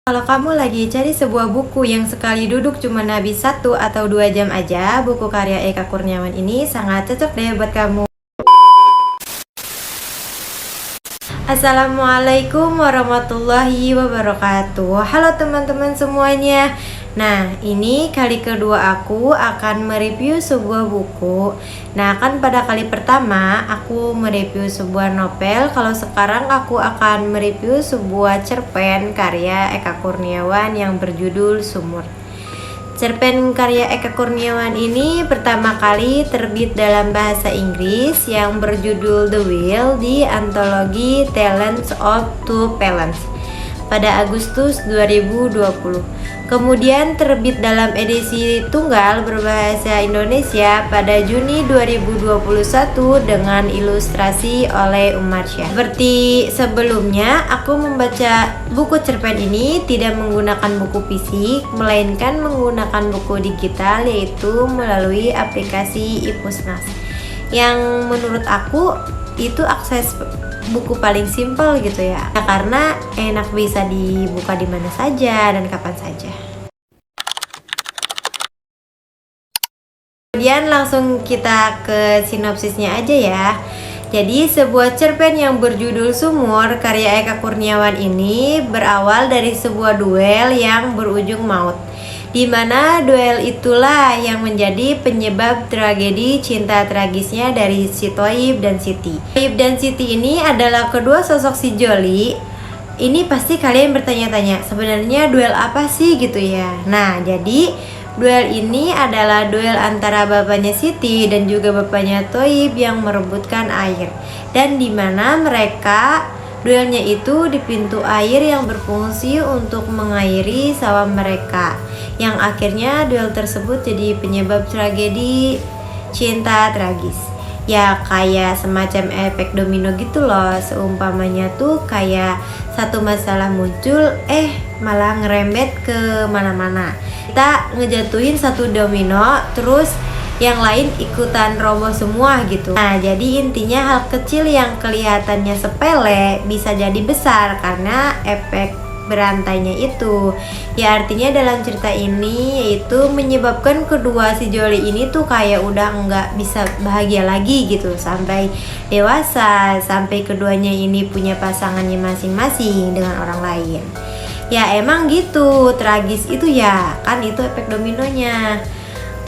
Kalau kamu lagi cari sebuah buku yang sekali duduk cuma habis 1 atau 2 jam aja, buku karya Eka Kurniawan ini sangat cocok deh buat kamu. Assalamualaikum warahmatullahi wabarakatuh. Halo teman-teman semuanya. Nah, ini kali kedua aku akan mereview sebuah buku. Nah, kan pada kali pertama aku mereview sebuah novel. Kalau sekarang aku akan mereview sebuah cerpen karya Eka Kurniawan yang berjudul Sumur. Cerpen karya Eka Kurniawan ini pertama kali terbit dalam bahasa Inggris yang berjudul The Whale di antologi Talents of Two Talents pada Agustus 2020. Kemudian terbit dalam edisi tunggal berbahasa Indonesia pada Juni 2021 dengan ilustrasi oleh Umar Syah. Seperti sebelumnya, aku membaca buku cerpen ini tidak menggunakan buku fisik, melainkan menggunakan buku digital, yaitu melalui aplikasi iPusnas. Yang menurut aku itu akses buku paling simpel gitu ya, karena enak bisa dibuka di mana saja dan kapan saja. Kemudian langsung kita ke sinopsisnya aja ya. Jadi sebuah cerpen yang berjudul Sumur karya Eka Kurniawan ini berawal dari sebuah duel yang berujung maut, di mana duel itulah yang menjadi penyebab tragedi cinta tragisnya dari si Thoib dan Siti. Thoib dan Siti ini adalah kedua sosok si Joli. Ini pasti kalian bertanya-tanya, sebenarnya duel apa sih gitu ya. Nah, jadi duel ini adalah duel antara bapaknya Siti dan juga bapaknya Thoib yang merebutkan air. Dan di mana mereka duelnya itu di pintu air yang berfungsi untuk mengairi sawah mereka, yang akhirnya duel tersebut jadi penyebab tragedi cinta tragis. Ya kayak semacam efek domino gitu loh. Seumpamanya tuh kayak satu masalah muncul malah ngerembet ke mana-mana. Kita ngejatuhin satu domino, terus yang lain ikutan roboh semua gitu. Nah, jadi intinya hal kecil yang kelihatannya sepele bisa jadi besar karena efek berantainya itu. Ya artinya dalam cerita ini yaitu menyebabkan kedua si Joli ini tuh kayak udah nggak bisa bahagia lagi gitu sampai dewasa, sampai keduanya ini punya pasangannya masing-masing dengan orang lain. Ya emang gitu, tragis itu ya, kan itu efek dominonya.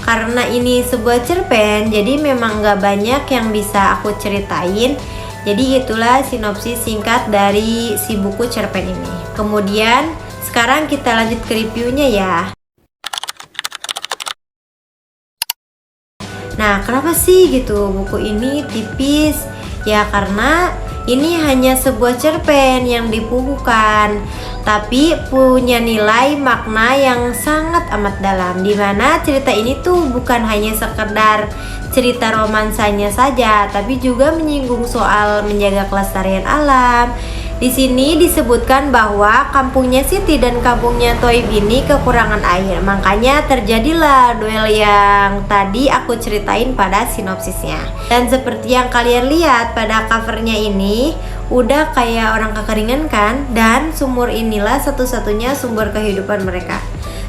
Karena ini sebuah cerpen, jadi memang nggak banyak yang bisa aku ceritain. Jadi itulah sinopsis singkat dari si buku cerpen ini. Kemudian sekarang kita lanjut ke reviewnya ya. Nah, kenapa sih gitu buku ini tipis? Ya karena ini hanya sebuah cerpen yang dibukukan, tapi punya nilai makna yang sangat amat dalam, dimana cerita ini tuh bukan hanya sekedar cerita romansanya saja, tapi juga menyinggung soal menjaga kelestarian alam. Di sini disebutkan bahwa kampungnya Siti dan kampungnya Thoib ini kekurangan air, makanya terjadilah duel yang tadi aku ceritain pada sinopsisnya. Dan seperti yang kalian lihat pada covernya ini, udah kayak orang kekeringan kan, dan sumur inilah satu-satunya sumber kehidupan mereka.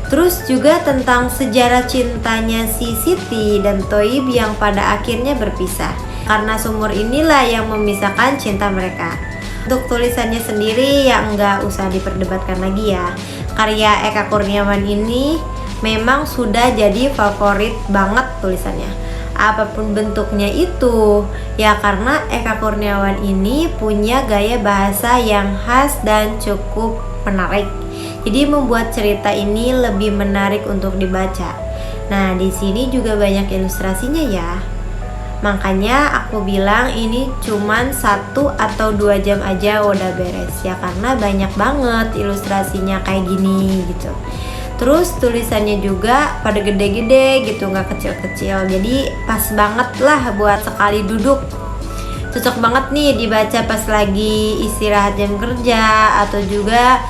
Terus juga tentang sejarah cintanya si Siti dan Thoib yang pada akhirnya berpisah, karena sumur inilah yang memisahkan cinta mereka. Untuk tulisannya sendiri ya nggak usah diperdebatkan lagi ya. Karya Eka Kurniawan ini memang sudah jadi favorit banget tulisannya, apapun bentuknya itu. Ya karena Eka Kurniawan ini punya gaya bahasa yang khas dan cukup menarik. Jadi membuat cerita ini lebih menarik untuk dibaca. Nah, di sini juga banyak ilustrasinya ya. Makanya aku bilang ini cuman 1 atau 2 jam aja udah beres ya, karena banyak banget ilustrasinya kayak gini gitu. Terus tulisannya juga pada gede-gede gitu, nggak kecil-kecil. Jadi pas banget lah buat sekali duduk. Cocok banget nih dibaca pas lagi istirahat jam kerja, atau juga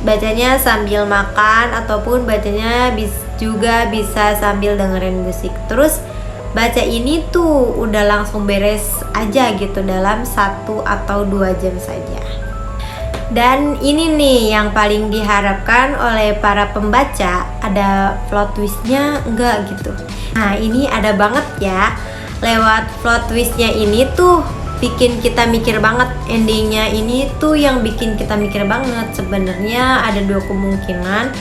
bacanya sambil makan, ataupun bacanya juga bisa sambil dengerin musik. Terus baca ini tuh udah langsung beres aja gitu dalam 1 atau 2 jam saja. Dan ini nih yang paling diharapkan oleh para pembaca, ada plot twistnya enggak gitu. Nah ini ada banget ya. Lewat plot twistnya ini tuh bikin kita mikir banget. Endingnya ini tuh yang bikin kita mikir banget. Sebenarnya ada dua kemungkinan,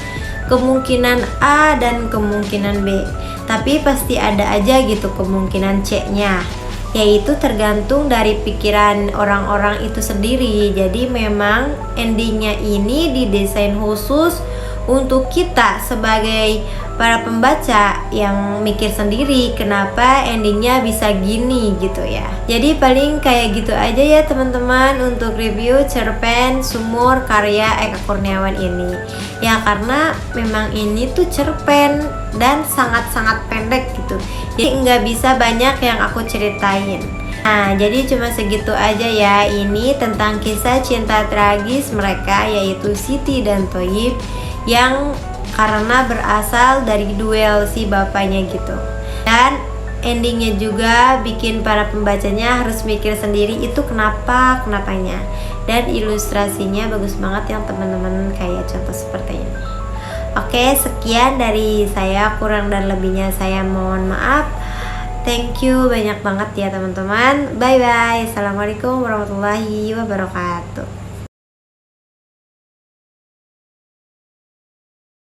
kemungkinan A dan kemungkinan B. Tapi pasti ada aja gitu kemungkinan C-nya, yaitu tergantung dari pikiran orang-orang itu sendiri. Jadi memang endingnya ini didesain khusus untuk kita sebagai para pembaca yang mikir sendiri kenapa endingnya bisa gini gitu ya. Jadi paling kayak gitu aja ya teman-teman untuk review cerpen Sumur karya Eka Kurniawan ini. Ya karena memang ini tuh cerpen dan sangat-sangat pendek gitu, jadi nggak bisa banyak yang aku ceritain. Nah jadi cuma segitu aja ya, ini tentang kisah cinta tragis mereka yaitu Siti dan Thoyib yang karena berasal dari duel si bapaknya gitu. Dan endingnya juga bikin para pembacanya harus mikir sendiri itu kenapanya. Dan ilustrasinya bagus banget yang teman-teman kayak contoh seperti ini. Oke, sekian dari saya, kurang dan lebihnya saya mohon maaf. Thank you banyak banget ya teman-teman. Bye bye. Assalamualaikum warahmatullahi wabarakatuh.